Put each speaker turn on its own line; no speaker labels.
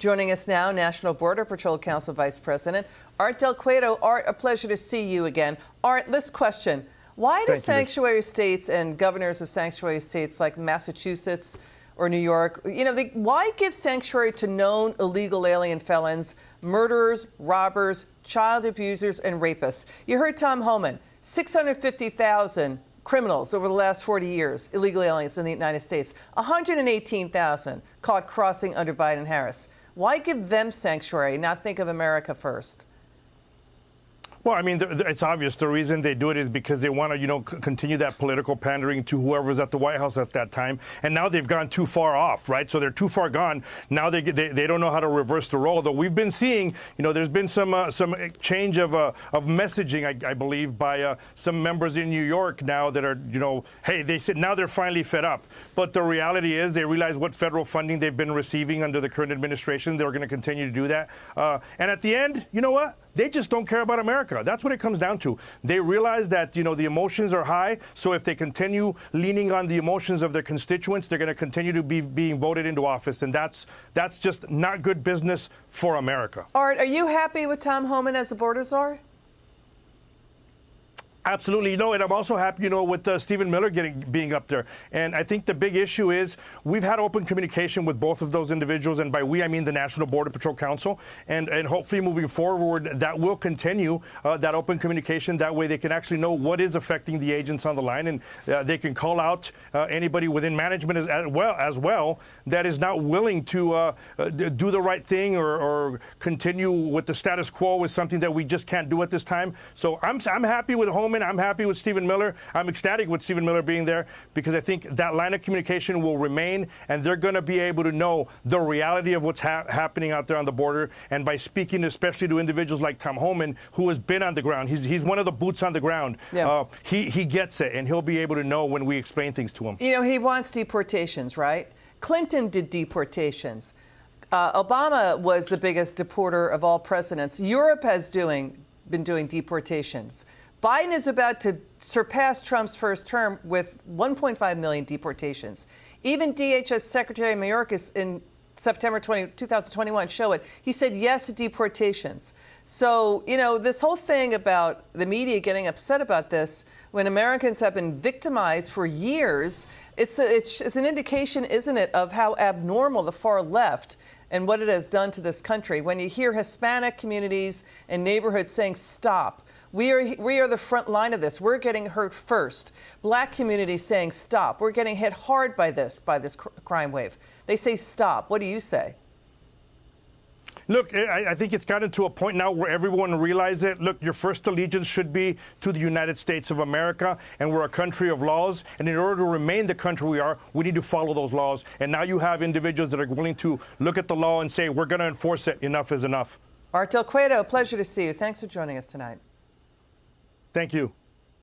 Joining us now, National Border Patrol Council Vice President Art Del Cueto. Art, a pleasure to see you again. Art, this question: why do sanctuary states and governors of sanctuary states like Massachusetts or New York, why give sanctuary to known illegal alien felons, murderers, robbers, child abusers, and rapists? You heard Tom Homan, 650,000 criminals over the last 40 years, illegal aliens in the United States, 118,000 caught crossing under Biden-Harris. Why give them sanctuary, not think of America first?
Well, I mean, it's obvious. The reason they do it is because they want to, continue that political pandering to whoever's at the White House at that time. And now they've gone too far off, right? So they're too far gone. Now they don't know how to reverse the role. Though we've been seeing, there's been some change of messaging, I believe, by some members in New York now that are, hey, they said now they're finally fed up. But the reality is they realize what federal funding they've been receiving under the current administration. They're going to continue to do that. And at the end, you know what? They just don't care about America. That's what it comes down to. They realize that, the emotions are high. So if they continue leaning on the emotions of their constituents, they're going to continue to be being voted into office. And that's just not good business for America.
Art, are you happy with Tom Homan as the border czar?
Absolutely. And I'm also happy, with Stephen Miller being up there. And I think the big issue is we've had open communication with both of those individuals. And by we, I mean the National Border Patrol Council. And hopefully moving forward, that will continue that open communication. That way they can actually know what is affecting the agents on the line. And they can call out anybody within management as well that is not willing to do the right thing or continue with the status quo is something that we just can't do at this time. So I'm happy with Homan. I'm happy with Stephen Miller. I'm ecstatic with Stephen Miller being there because I think that line of communication will remain, and they're going to be able to know the reality of what's happening out there on the border. And by speaking especially to individuals like Tom Homan, who has been on the ground, he's one of the boots on the ground. Yeah. He gets it, and he'll be able to know when we explain things to him.
He wants deportations, right? Clinton did deportations. Obama was the biggest deporter of all presidents. Europe has been doing deportations. Biden is about to surpass Trump's first term with 1.5 million deportations. Even DHS Secretary Mayorkas in September 2021 show it. He said yes to deportations. So, this whole thing about the media getting upset about this when Americans have been victimized for years, it's an indication, isn't it, of how abnormal the far left and what it has done to this country. When you hear Hispanic communities and neighborhoods saying stop, we are the front line of this. We're getting hurt first. Black communities saying stop. We're getting hit hard by this crime wave. They say stop. What do you say?
Look, I think it's gotten to a point now where everyone realizes it. Look, your first allegiance should be to the United States of America, and we're a country of laws. And in order to remain the country we are, we need to follow those laws. And now you have individuals that are willing to look at the law and say, we're going to enforce it. Enough is enough.
Art Del Cueto, pleasure to see you. Thanks for joining us tonight.
Thank you.